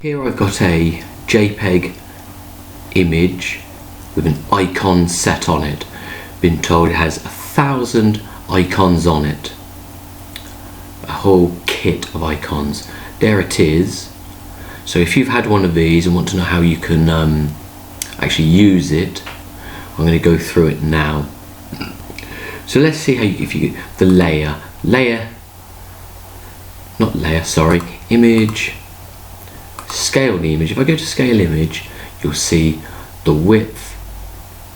Here I've got a JPEG image with an icon set on it. Been told it has 1,000 icons on it. A whole kit of icons. There it is. So if you've had one of these and want to know how you can actually use it, I'm going to go through it now. So let's see how image, scale the image. If I go to scale image, you'll see the width,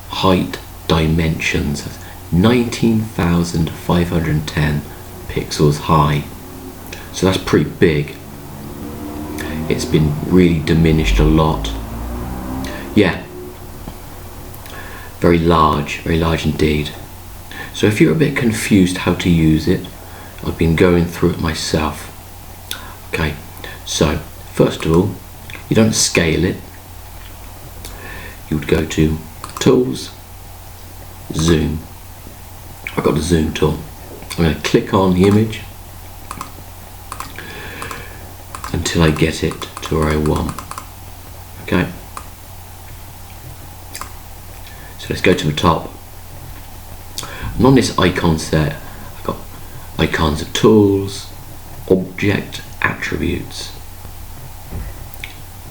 height, dimensions, 19,510 pixels high. So that's pretty big. It's been really diminished a lot. Yeah, very large indeed. So if you're a bit confused how to use it, I've been going through it myself. Okay, so first of all, you don't scale it. You would go to Tools, Zoom. I've got the Zoom tool. I'm going to click on the image until I get it to where I want. Okay. So let's go to the top. And on this icon set, I've got icons of tools, object, attributes,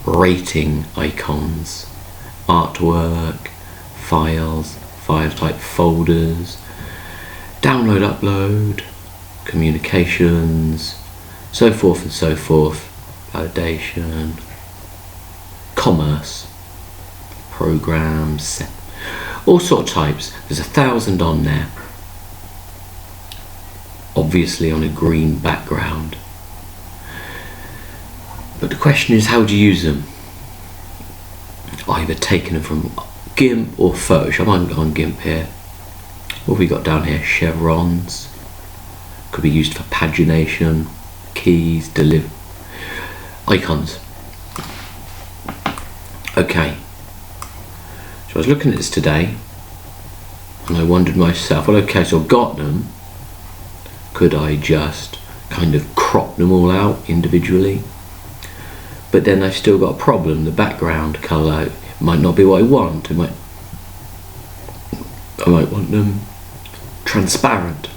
rating icons, artwork, files, file type folders, download, upload, communications, so forth and so forth, validation, commerce, programs, all sort of types. There's 1,000 on there, obviously on a green background. But the question is, how do you use them? Either taking them from Gimp or Photoshop. I'm on Gimp here. What have we got down here? Chevrons. Could be used for pagination, keys, icons. Okay. So I was looking at this today and I wondered myself, well, okay, so I've got them. Could I just kind of crop them all out individually? But then I've still got a problem. The background colour might not be what I want. I might want them transparent.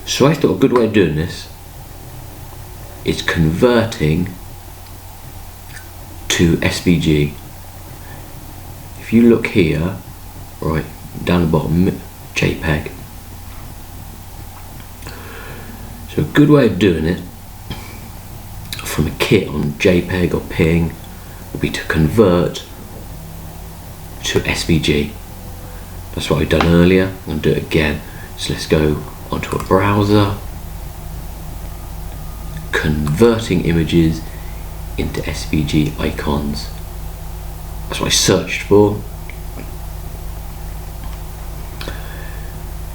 So I thought a good way of doing this is converting to SVG. If you look here, right down the bottom, JPEG. So a good way of doing it from a kit on JPEG or PNG would be to convert to SVG. That's what I've done earlier. I'm going to do it again. So let's go onto a browser, converting images into SVG icons. That's what I searched for.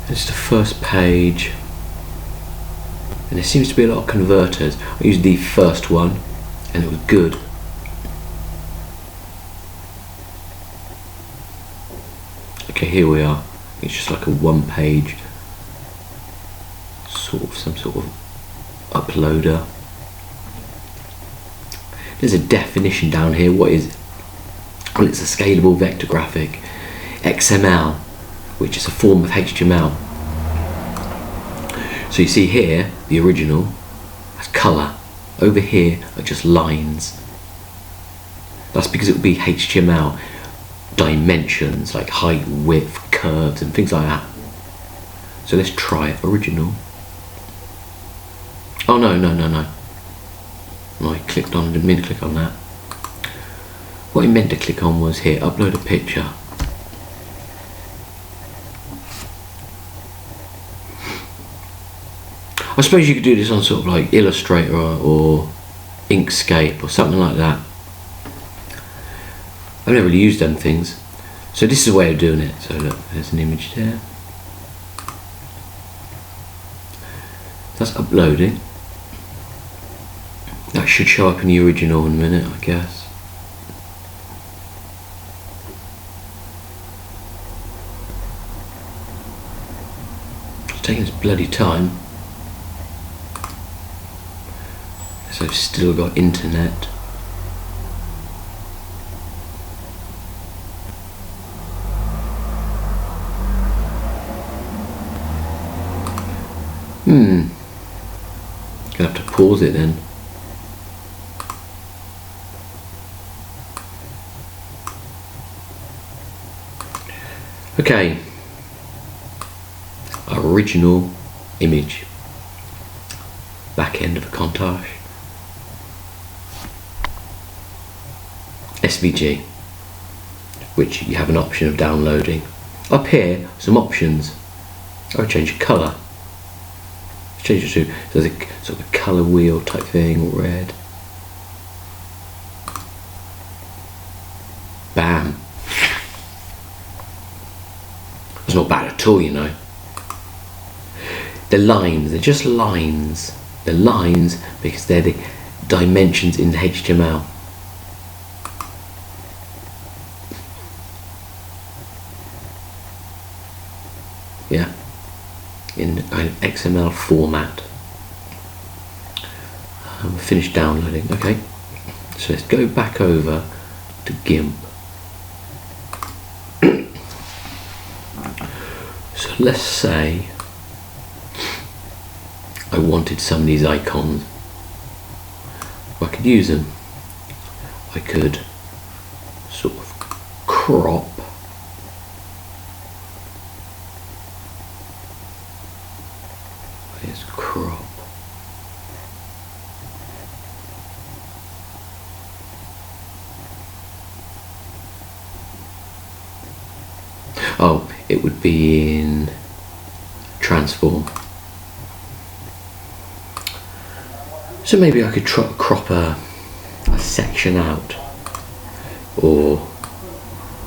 It's the first page. And there seems to be a lot of converters. I used the first one and it was good. Okay, here we are. It's just like a one-page some sort of uploader. There's a definition down here. What is it? Well, it's a scalable vector graphic, XML, which is a form of HTML. So you see here, the original, that's colour. Over here are just lines. That's because it would be HTML dimensions, like height, width, curves, and things like that. So let's try it. Original. Oh, no. I clicked on, I didn't mean to click on that. What I meant to click on was here, upload a picture. I suppose you could do this on sort of like Illustrator or Inkscape or something like that. I've never really used them things. So this is a way of doing it. So look, there's an image there. That's uploading. That should show up in the original in a minute, I guess. It's taking its bloody time. Let's So I've still got internet. Gonna have to pause it then. Okay, original image, back end of a montage, SVG, which you have an option of downloading. Up here, some options. I'll change the colour. Change it to so there's a sort of a colour wheel type thing, red. Bam. It's not bad at all, you know. The lines, they're just lines. They're lines because they're the dimensions in the HTML. Yeah. In kind of XML format. Finished downloading. Okay, so let's go back over to Gimp. So let's say I wanted some of these icons. I could use them. I could sort of crop. Let's crop. Oh, it would be in transform. So maybe I could crop a section out, or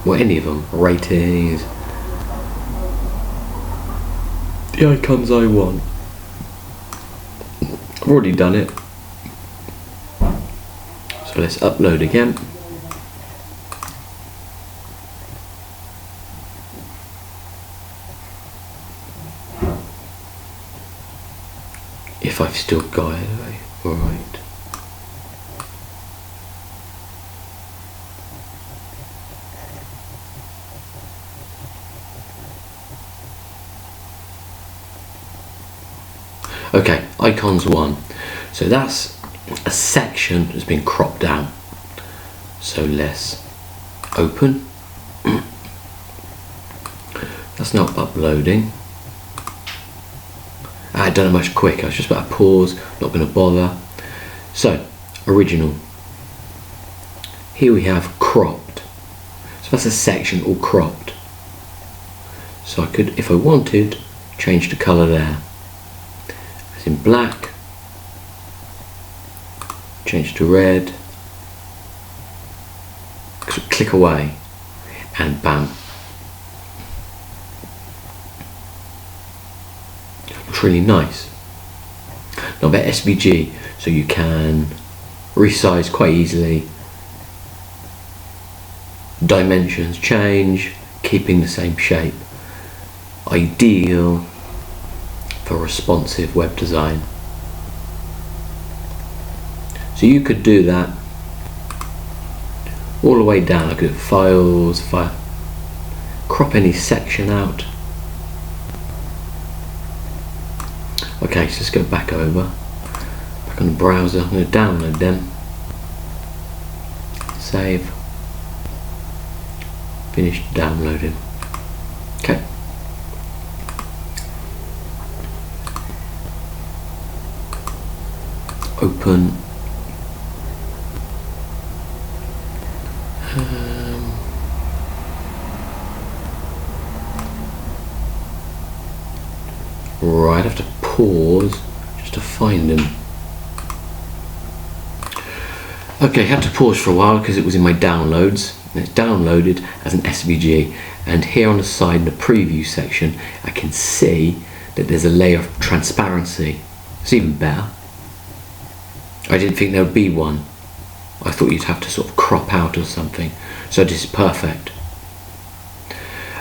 well, any of them, ratings, the icons I want. I've already done it. So let's upload again. If I've still got it, alright. Okay, icons 1. So that's a section that's been cropped down. So let's open. That's now uploading. I done it much quicker. I was just about to pause, not going to bother. So, original. Here we have cropped. So that's a section all cropped. So I could, if I wanted, change the colour there. It's in black. Change to red. Click away, and bam. Looks really nice. Now about SVG, so you can resize quite easily. Dimensions change, keeping the same shape. Ideal for responsive web design. So you could do that all the way down. I could do files, crop any section out. Okay, so let's go back over, back on the browser. I'm going to download them, save, finish downloading. Okay. Open. Right, I have to pause just to find them. Okay, I had to pause for a while because it was in my downloads. And it's downloaded as an SVG, and here on the side in the preview section I can see that there's a layer of transparency. It's even better. I didn't think there would be one. I thought you'd have to sort of crop out or something. So this is perfect.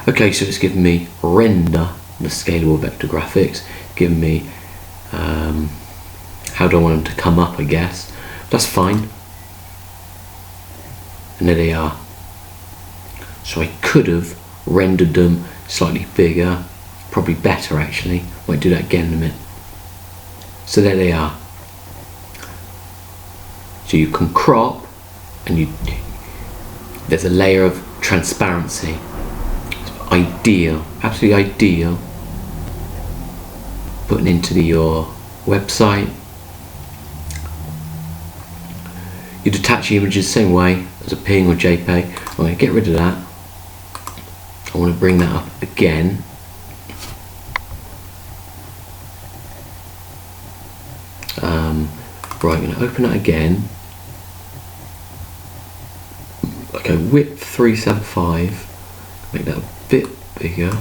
Okay, so it's given me render, the scalable vector graphics, given me how do I want them to come up, I guess. That's fine. And there they are. So I could have rendered them slightly bigger, probably better actually. Might do that again in a minute. So there they are. So you can crop, and there's a layer of transparency. It's ideal, absolutely ideal. Putting into your website. You'd attach the images the same way as a PNG or JPEG. I'm going to get rid of that. I want to bring that up again. Right, I'm going to open that again. Okay, width 375. Make that a bit bigger.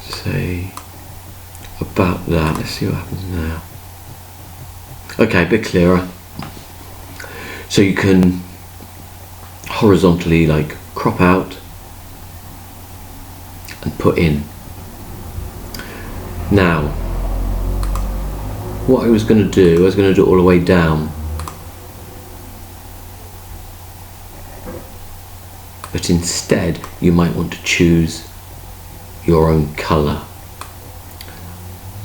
Say about that. Let's see what happens now. Okay, a bit clearer. So you can horizontally like crop out and put in. Now, what I was going to do, it all the way down. But instead, you might want to choose your own colour.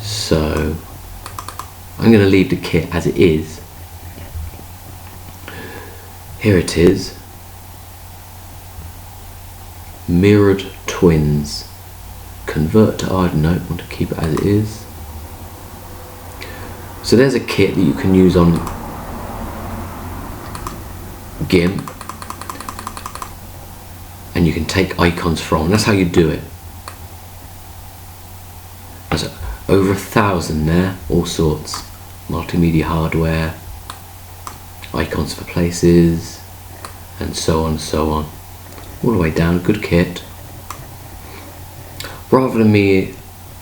So, I'm going to leave the kit as it is. Here it is. Mirrored twins. Convert to no, want to keep it as it is. So there's a kit that you can use on Gimp, and you can take icons from. That's how you do it. There's over 1,000 there, all sorts. Multimedia hardware, icons for places, and so on and so on. All the way down, good kit. Rather than me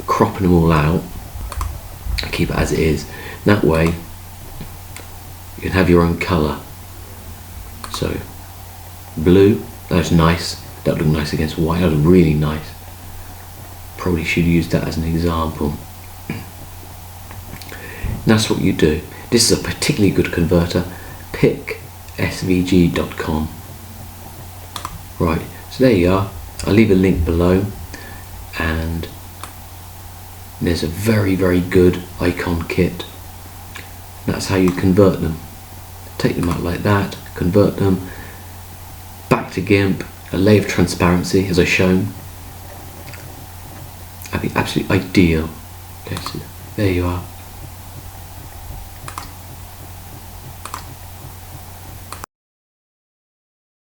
cropping them all out, I keep it as it is. That way, you can have your own colour. So, blue, that's nice. That would look nice against white, that would really nice. Probably should use that as an example. And that's what you do. This is a particularly good converter, picsvg.com. Right, so there you are. I'll leave a link below, and there's a very, very good icon kit. That's how you convert them. Take them out like that, convert them back to Gimp, a layer of transparency as I've shown. That'd be absolutely ideal. Okay, so there you are.